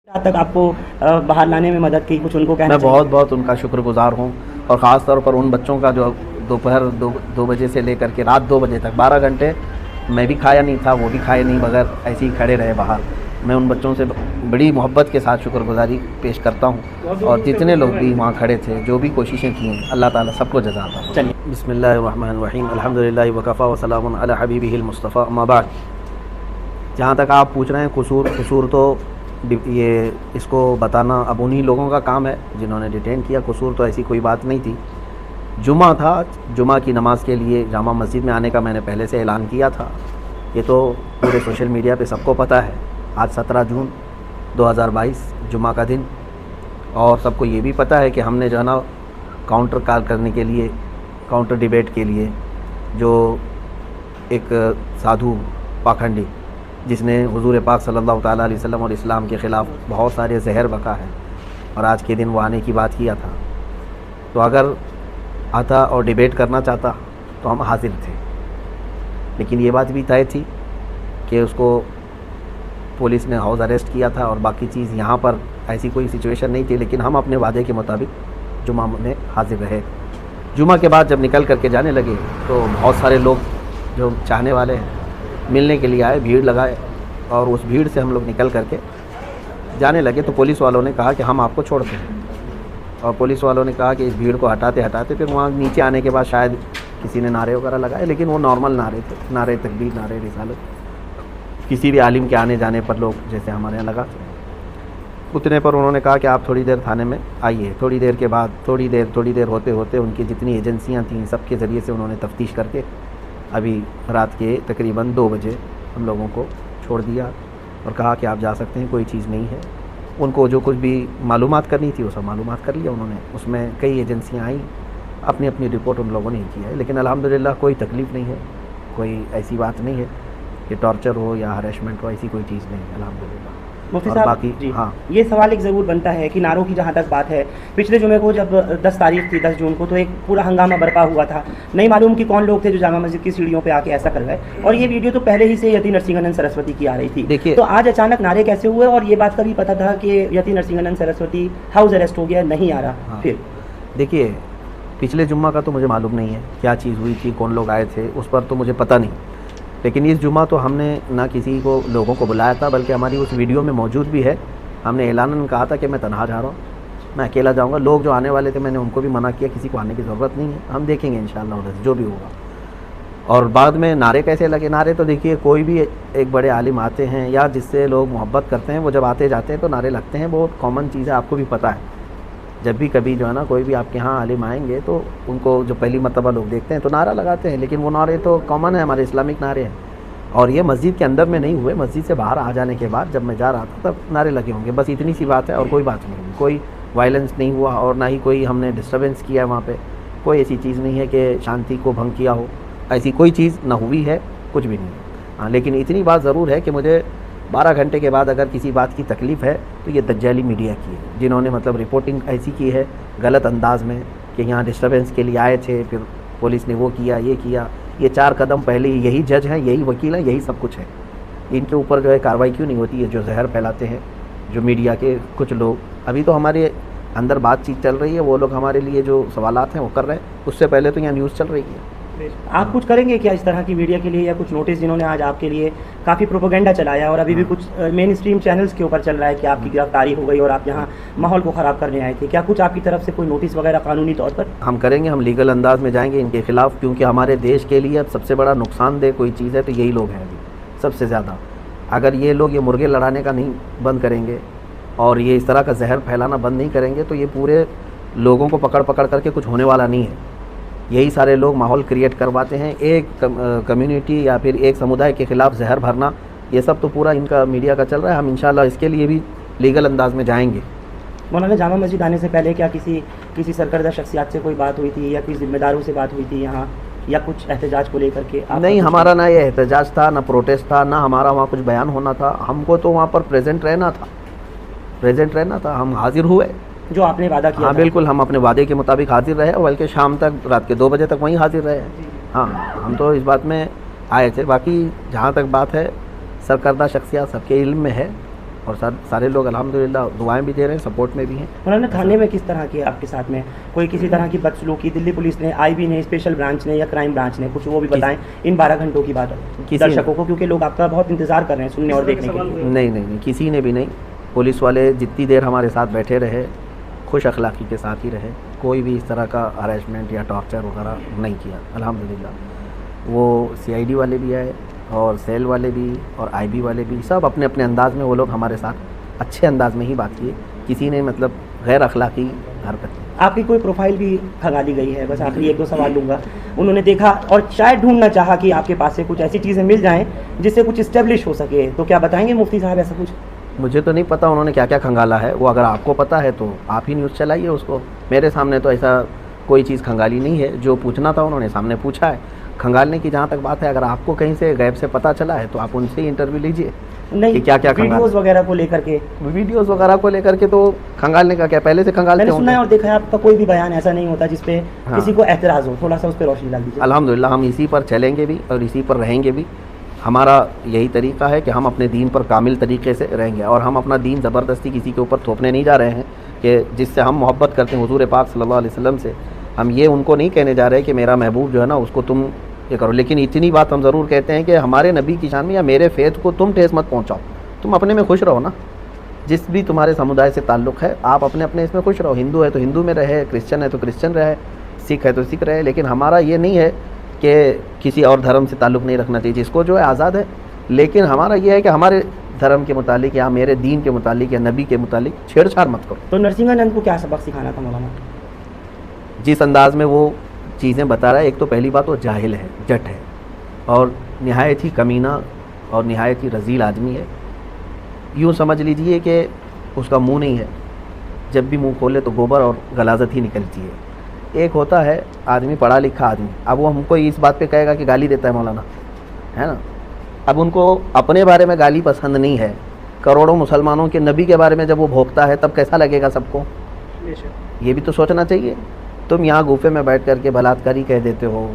रात तक आपको बाहर लाने में मदद की, कुछ उनको कहना मैं चाहिए? बहुत बहुत उनका शुक्रगुजार हूँ। और ख़ास तौर पर उन बच्चों का जो दोपहर 2 बजे से लेकर के रात 2 बजे तक 12 घंटे मैं भी खाया नहीं था, वो भी खाए नहीं, बगैर ऐसे ही खड़े रहे बाहर। मैं उन बच्चों से बड़ी मोहब्बत के साथ शुक्रगुजारी पेश करता हूँ। और जितने लोग भी वहाँ खड़े थे, जो भी कोशिशें की हैं, अल्लाह ताला सबको जज़ा अता फरमाए। चलिए, बिस्मिल्लाहिर्रहमानिर्रहीम, अल्हम्दुलिल्लाहि वकफ़ा व सलामुन अला हबीबिहिल मुस्तफ़ा, अम्मा बाद। जहाँ तक आप पूछ रहे हैं कसूर तो ये इसको बताना अब उन्हीं लोगों का काम है जिन्होंने डिटेन किया। कसूर तो ऐसी कोई बात नहीं थी। जुमा था, जुमा की नमाज़ के लिए जामा मस्जिद में आने का मैंने पहले से ऐलान किया था। ये तो पूरे सोशल मीडिया पे सबको पता है। आज 17 जून 2022 जुमा का दिन, और सबको ये भी पता है कि हमने जो है ना काउंटर कॉल करने के लिए, काउंटर डिबेट के लिए, जो एक साधु पाखंडी जिसने हुजूर पाक सल्लल्लाहु ताला अलैहि वसल्लम और इस्लाम के ख़िलाफ़ बहुत सारे जहर बका है, और आज के दिन वो आने की बात किया था। तो अगर आता और डिबेट करना चाहता तो हम हाजिर थे, लेकिन ये बात भी तय थी कि उसको पुलिस ने हाउस अरेस्ट किया था, और बाकी चीज़ यहाँ पर ऐसी कोई सिचुएशन नहीं थी। लेकिन हम अपने वादे के मुताबिक जुमा में हाजिर रहे। जुमा के बाद जब निकल करके जाने लगे तो बहुत सारे लोग जो चाहने वाले हैं मिलने के लिए आए, भीड़ लगाए, और उस भीड़ से हम लोग निकल करके जाने लगे तो पुलिस वालों ने कहा कि हम आपको छोड़ते हैं। और पुलिस वालों ने कहा कि इस भीड़ को हटाते हटाते फिर वहाँ नीचे आने के बाद शायद किसी ने नारे वगैरह लगाए, लेकिन वो नॉर्मल नारे थे, नारे तकबीर, नारे रिसालत, किसी भी आलिम के आने जाने पर लोग जैसे हमारे यहाँ लगा। उतने पर उन्होंने कहा कि आप थोड़ी देर थाने में आइए। थोड़ी देर के बाद थोड़ी देर होते होते उनकी जितनी एजेंसियाँ थीं सबके ज़रिए से उन्होंने तफ्तीश करके अभी रात के तकरीबन 2 बजे हम लोगों को छोड़ दिया और कहा कि आप जा सकते हैं, कोई चीज़ नहीं है। उनको जो कुछ भी मालूमात करनी थी वो सब मालूमात कर लिया उन्होंने। उसमें कई एजेंसियाँ आईं, अपनी अपनी रिपोर्ट उन लोगों ने ही की है, लेकिन अल्हम्दुलिल्लाह कोई तकलीफ़ नहीं है, कोई ऐसी बात नहीं है कि टॉर्चर हो या हरेसमेंट हो, ऐसी कोई चीज़ नहीं है अल्हम्दुलिल्लाह। मुफ्ती और साहब बाकी जी, हाँ, ये सवाल एक ज़रूर बनता है कि नारों की जहाँ तक बात है, पिछले जुमे को जब 10 तारीख थी, 10 जून को, तो एक पूरा हंगामा बरपा हुआ था। नहीं मालूम कि कौन लोग थे जो जामा मस्जिद की सीढ़ियों पे आके ऐसा कर गए, और ये वीडियो तो पहले ही से यति नरसिंहानंद सरस्वती की आ रही थी। देखिए, तो आज अचानक नारे कैसे हुए? और ये बात का भी पता था कि यति नरसिंहानंद सरस्वती हाउस अरेस्ट हो गया, नहीं आ रहा। हाँ, फिर देखिए, पिछले जुम्मा का तो मुझे मालूम नहीं है क्या चीज़ हुई थी, कौन लोग आए थे, उस पर तो मुझे पता नहीं। लेकिन इस जुम्मा तो हमने ना किसी को लोगों को बुलाया था, बल्कि हमारी उस वीडियो में मौजूद भी है। हमने ऐलानन कहा था कि मैं तनहा जा रहा हूँ, मैं अकेला जाऊँगा। लोग जो आने वाले थे मैंने उनको भी मना किया, किसी को आने की ज़रूरत नहीं है, हम देखेंगे इंशाअल्लाह उधर जो भी होगा। और बाद में नारे कैसे लगे? नारे तो देखिए, कोई भी एक बड़े आलिम आते हैं या जिससे लोग मोहब्बत करते हैं, वो जब आते जाते हैं तो नारे लगते हैं, बहुत कॉमन चीज़ है, आपको भी पता है। जब भी कभी जो है ना कोई भी आपके यहाँ आलिम आएंगे तो उनको जो पहली मर्तबा लोग देखते हैं तो नारा लगाते हैं, लेकिन वो नारे तो कॉमन है, हमारे इस्लामिक नारे हैं। और ये मस्जिद के अंदर में नहीं हुए, मस्जिद से बाहर आ जाने के बाद जब मैं जा रहा था तब नारे लगे होंगे, बस इतनी सी बात है और कोई बात नहीं। कोई वायलेंस नहीं हुआ और ना ही कोई हमने डिस्टर्बेंस किया वहाँ पे। कोई ऐसी चीज़ नहीं है कि शांति को भंग किया हो, ऐसी कोई चीज़ ना हुई है, कुछ भी नहीं। हाँ, लेकिन इतनी बात ज़रूर है कि मुझे 12 घंटे के बाद अगर किसी बात की तकलीफ़ है तो ये दज्जाली मीडिया की है, जिन्होंने मतलब रिपोर्टिंग ऐसी की है गलत अंदाज में कि यहाँ डिस्टर्बेंस के लिए आए थे, फिर पुलिस ने वो किया, ये किया। ये 4 कदम पहले यही जज हैं, यही वकील हैं, यही सब कुछ है। इनके ऊपर जो है कार्रवाई क्यों नहीं होती है? जो जहर फैलाते हैं जो मीडिया के कुछ लोग, अभी तो हमारे अंदर बातचीत चल रही है, वो लोग हमारे लिए जो सवालात हैं वो कर रहे हैं, उससे पहले तो यहाँ न्यूज़ चल रही है। आप कुछ करेंगे क्या इस तरह की मीडिया के लिए, या कुछ नोटिस जिन्होंने आज आपके लिए काफ़ी प्रोपेगेंडा चलाया और अभी भी कुछ मेन स्ट्रीम चैनल्स के ऊपर चल रहा है कि आपकी गिरफ्तारी हो गई और आप यहाँ माहौल को ख़राब करने आए थे, क्या कुछ आपकी तरफ से कोई नोटिस वगैरह कानूनी तौर पर? हम करेंगे, हम लीगल अंदाज में जाएंगे इनके ख़िलाफ़, क्योंकि हमारे देश के लिए अब सबसे बड़ा नुकसानदेह कोई चीज़ है तो यही लोग हैं अभी सबसे ज़्यादा। अगर ये लोग ये मुर्गे लड़ाने का नहीं बंद करेंगे और ये इस तरह का जहर फैलाना बंद नहीं करेंगे तो ये पूरे लोगों को पकड़ पकड़ करके कुछ होने वाला नहीं है। यही सारे लोग माहौल क्रिएट करवाते हैं, एक कम्युनिटी या फिर एक समुदाय के ख़िलाफ़ जहर भरना, ये सब तो पूरा इनका मीडिया का चल रहा है। हम इंशाल्लाह इसके लिए भी लीगल अंदाज में जाएंगे। मौलाना, जामा मस्जिद आने से पहले क्या किसी सरकर्दा शख्सियत से कोई बात हुई थी या किसी ज़िम्मेदारों से बात हुई थी यहाँ, या कुछ एहतजाज को लेकर के? नहीं, हमारा ना ये एहतजाज था, ना प्रोटेस्ट था, ना हमारा वहाँ कुछ बयान होना था। हमको तो वहाँ पर प्रेजेंट रहना था, हम हाजिर हुए जो आपने वादा किया। हाँ बिल्कुल, हम अपने वादे के मुताबिक हाजिर रहे, बल्कि शाम तक, रात के 2 बजे तक वहीं हाजिर रहे। हाँ, हम तो इस बात में आए थे। बाकी जहाँ तक बात है सरकर्दा शख्सियत सबके इल्म में है, और सारे लोग अल्हम्दुलिल्लाह दुआएं भी दे रहे हैं, सपोर्ट में भी हैं। उन्होंने थाने में किस तरह की आपके साथ में कोई किसी तरह की बदसलूकी दिल्ली पुलिस ने, आईबी ने, स्पेशल ब्रांच ने या क्राइम ब्रांच ने, कुछ वो भी बताएं इन 12 घंटों की बात दर्शकों को, क्योंकि लोग आपका बहुत इंतजार कर रहे हैं सुनने और देखने के लिए। नहीं, किसी ने भी नहीं। पुलिस वाले जितनी देर हमारे साथ बैठे रहे खुश अखलाक़ी के साथ ही रहे, कोई भी इस तरह का हरेसमेंट या टॉर्चर वगैरह नहीं किया अल्हम्दुलिल्लाह। वो सीआईडी वाले भी आए और सेल वाले भी और आईबी वाले भी, सब अपने अपने अंदाज़ में वो लोग हमारे साथ अच्छे अंदाज में ही बात किए, किसी ने मतलब गैर अखलाक़ी हरकत। आपकी कोई प्रोफाइल भी खंगा दी गई है, बस आखिरी 1-2 सवाल लूँगा। उन्होंने देखा और शायद ढूंढना चाहा कि आपके पास से कुछ ऐसी चीज़ें मिल जाएं जिससे कुछ इस्टेब्लिश हो सके, तो क्या बताएंगे मुफ्ती साहब ऐसा कुछ? मुझे तो नहीं पता उन्होंने क्या क्या खंगाला है, वो अगर आपको पता है तो आप ही न्यूज़ चलाइए उसको। मेरे सामने तो ऐसा कोई चीज़ खंगाली नहीं है, जो पूछना था उन्होंने सामने पूछा है। खंगालने की जहाँ तक बात है, अगर आपको कहीं से गैब से पता चला है तो आप उनसे ही इंटरव्यू लीजिए नहीं, कि क्या क्या वीडियोस वगैरह को लेकर के। वीडियोस वगैरह को लेकर के तो खंगालने का क्या, पहले से खंगालते मैंने सुना है और देखा है आपका कोई भी बयान ऐसा नहीं होता जिसपे किसी को एतराज़ हो, थोड़ा सा उस पर रोशनी डाल दीजिए। अल्हम्दुलिल्लाह हम इसी पर चलेंगे भी और इसी पर रहेंगे भी। हमारा यही तरीका है कि हम अपने दीन पर कामिल तरीके से रहेंगे और हम अपना दीन ज़बरदस्ती किसी के ऊपर थोपने नहीं जा रहे हैं कि जिससे हम मोहब्बत करते हैं हुजूर पाक सल्लल्लाहु अलैहि वसल्लम से। हम ये उनको नहीं कहने जा रहे कि मेरा महबूब जो है ना उसको तुम ये करो, लेकिन इतनी बात हम ज़रूर कहते हैं कि हमारे नबी की शान में या मेरे फेथ को तुम ठेस मत पहुँचाओ। तुम अपने में खुश रहो ना, जिस भी तुम्हारे समुदाय से ताल्लुक़ है आप अपने अपने इसमें खुश रहो। हिंदू है तो हिंदू में रहे, क्रिश्चियन है तो क्रिश्चियन रहे, सिख है तो सिख रहे, लेकिन हमारा ये नहीं है कि किसी और धर्म से ताल्लुक़ नहीं रखना चाहिए, जिसको जो है आज़ाद है। लेकिन हमारा ये है कि हमारे धर्म के मुतालिक या मेरे दीन के मुतालिक या नबी के मुतालिक छेड़छाड़ मत करो। तो नरसिंहानंद को क्या सबक सिखाना था मौलाना? जिस अंदाज़ में वो चीज़ें बता रहा है, एक तो पहली बात वो जाहिल है, जट है और नहायत ही कमीना और नहायत ही रज़ील आदमी है। यूँ समझ लीजिए कि उसका मुंह नहीं है, जब भी मुंह खोले तो गोबर और गलाजत ही निकलती है। एक होता है आदमी पढ़ा लिखा आदमी, अब वो हमको इस बात पे कहेगा कि गाली देता है मौलाना, है ना। अब उनको अपने बारे में गाली पसंद नहीं है, करोड़ों मुसलमानों के नबी के बारे में जब वो भोंकता है तब कैसा लगेगा सबको, ये भी तो सोचना चाहिए। तुम यहाँ गुफे में बैठ कर के बलात्कारी कह देते हो,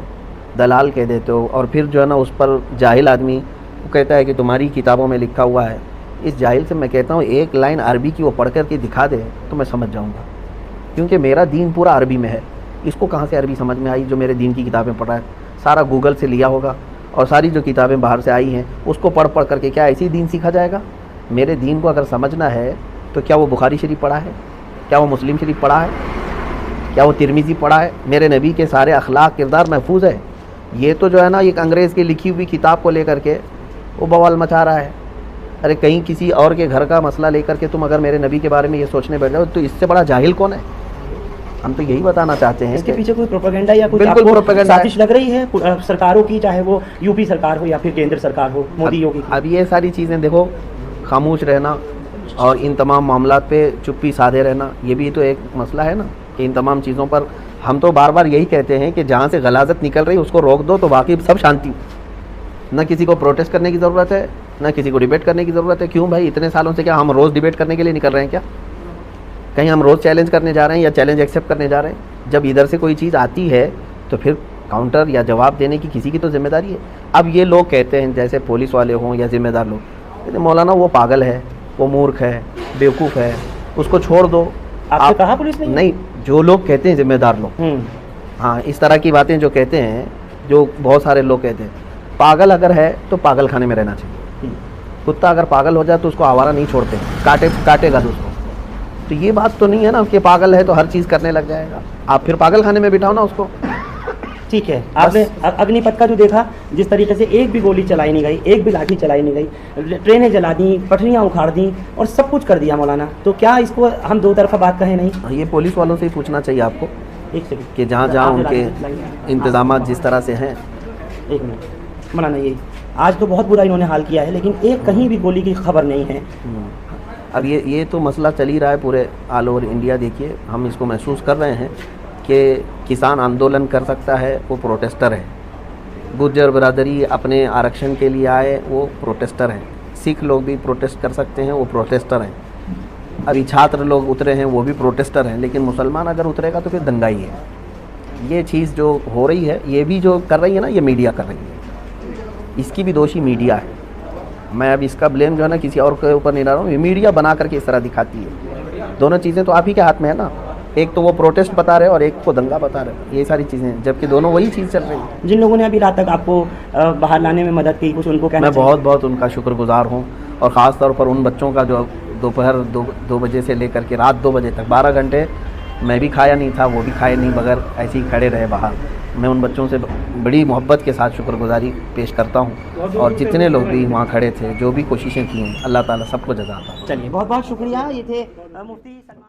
दलाल कह देते हो, और फिर जो है ना उस पर जाहिल आदमी वो कहता है कि तुम्हारी किताबों में लिखा हुआ है। इस जाहिल से मैं कहता हूँ एक लाइन अरबी की वो पढ़ कर के दिखा दे तो मैं समझ जाऊँगा, क्योंकि मेरा दीन पूरा अरबी में है। इसको कहाँ से अरबी समझ में आई जो मेरे दीन की किताबें पढ़ रहा है? सारा गूगल से लिया होगा और सारी जो किताबें बाहर से आई हैं उसको पढ़ पढ़ करके क्या ऐसे ही दीन सीखा जाएगा? मेरे दीन को अगर समझना है तो क्या वो बुखारी शरीफ पढ़ा है, क्या वो मुस्लिम शरीफ पढ़ा है, क्या वो तिरमिज़ी पढ़ा है? मेरे नबी के सारे अखलाक किरदार महफूज है। ये तो जो है ना एक अंग्रेज़ की लिखी हुई किताब को लेकर के वो बवाल मचा रहा है। अरे कहीं किसी और के घर का मसला लेकर के तुम अगर मेरे नबी के बारे में ये सोचने बैठ जाओ तो इससे बड़ा जाहिल कौन है? हम तो यही बताना चाहते हैं। इसके पीछे कोई प्रोपेगेंडा या कुछ बिल्कुल प्रोपेगेंडा साजिश लग रही है सरकारों की, चाहे वो यूपी सरकार हो या फिर केंद्र सरकार हो, मोदी योगी की? अब ये सारी चीज़ें देखो, खामोश रहना और इन तमाम मामलात पे चुप्पी साधे रहना, ये भी तो एक मसला है ना कि इन तमाम चीज़ों पर हम तो बार बार यही कहते हैं कि जहाँ से गलाजत निकल रही है उसको रोक दो तो बाकी सब शांति। न किसी को प्रोटेस्ट करने की ज़रूरत है, न किसी को डिबेट करने की ज़रूरत है। क्यों भाई, इतने सालों से क्या हम रोज़ डिबेट करने के लिए निकल रहे हैं क्या? कहीं हम रोज़ चैलेंज करने जा रहे हैं या चैलेंज एक्सेप्ट करने जा रहे हैं? जब इधर से कोई चीज़ आती है तो फिर काउंटर या जवाब देने की किसी की तो जिम्मेदारी है। अब ये लोग कहते हैं जैसे पुलिस वाले हों या ज़िम्मेदार लोग, कहते मौलाना वो पागल है, वो मूर्ख है, बेवकूफ़ है, उसको छोड़ दो। आपने कहा पुलिस नहीं, जो लोग कहते हैं जिम्मेदार लोग, हाँ, इस तरह की बातें जो कहते हैं, जो बहुत सारे लोग कहते हैं, पागल अगर है तो पागल खाने में रहना चाहिए। कुत्ता अगर पागल हो जाए तो उसको आवारा नहीं छोड़ते, काटेगा दूसरों। तो ये बात तो नहीं है ना कि पागल है तो हर चीज़ करने लग जाएगा। आप फिर पागल खाने में बिठाओ ना उसको। ठीक है, आपने अग्निपथ का जो देखा, जिस तरीके से एक भी गोली चलाई नहीं गई, एक भी लाठी चलाई नहीं गई, ट्रेनें जला दी, पटरियाँ उखाड़ दी और सब कुछ कर दिया मौलाना, तो क्या इसको हम दो तरफा बात कहें नहीं? ये पुलिस वालों से ही पूछना चाहिए आपको, एक सेकंड, कि जहाँ जहाँ उनके इंतजाम जिस तरह से हैं। एक मिनट मौलाना, यही आज तो बहुत बुरा इन्होंने हाल किया है, लेकिन एक कहीं भी गोली की खबर नहीं है। अब ये तो मसला चल ही रहा है पूरे ऑल ओवर इंडिया। देखिए, हम इसको महसूस कर रहे हैं कि किसान आंदोलन कर सकता है, वो प्रोटेस्टर है। गुर्जर बरादरी अपने आरक्षण के लिए आए, वो प्रोटेस्टर हैं। सिख लोग भी प्रोटेस्ट कर सकते हैं, वो प्रोटेस्टर हैं। अभी छात्र लोग उतरे हैं, वो भी प्रोटेस्टर हैं। लेकिन मुसलमान अगर उतरेगा तो फिर दंगा ही है। ये चीज़ जो हो रही है, ये भी जो कर रही है ना, ये मीडिया कर रही है। इसकी भी दोषी मीडिया है। मैं अब इसका ब्लेम जो है ना किसी और के ऊपर नहीं ला रहा हूँ, ये मीडिया बना करके इस तरह दिखाती है। दोनों चीज़ें तो आप ही के हाथ में है ना, एक तो वो प्रोटेस्ट बता रहे और एक को दंगा बता रहे, ये सारी चीज़ें, जबकि दोनों वही चीज़ चल रही है। जिन लोगों ने अभी रात तक आपको बाहर लाने में मदद की, कुछ उनको कहना मैं चाहिए? बहुत बहुत उनका शुक्रगुजार हूँ, और ख़ास तौर पर उन बच्चों का जो दोपहर 2 बजे से लेकर के रात 2 बजे तक 12 घंटे मैं भी खाया नहीं था, वो भी खाए नहीं, बगैर ऐसे ही खड़े रहे बाहर। मैं उन बच्चों से बड़ी मोहब्बत के साथ शुक्रगुजारी पेश करता हूँ, और जितने लोग भी वहाँ खड़े थे, जो भी कोशिशें की हैं, अल्लाह ताला सबको जज़ा अता फरमाए। चलिए, बहुत बहुत शुक्रिया। ये थे मुफ्ती सलमान।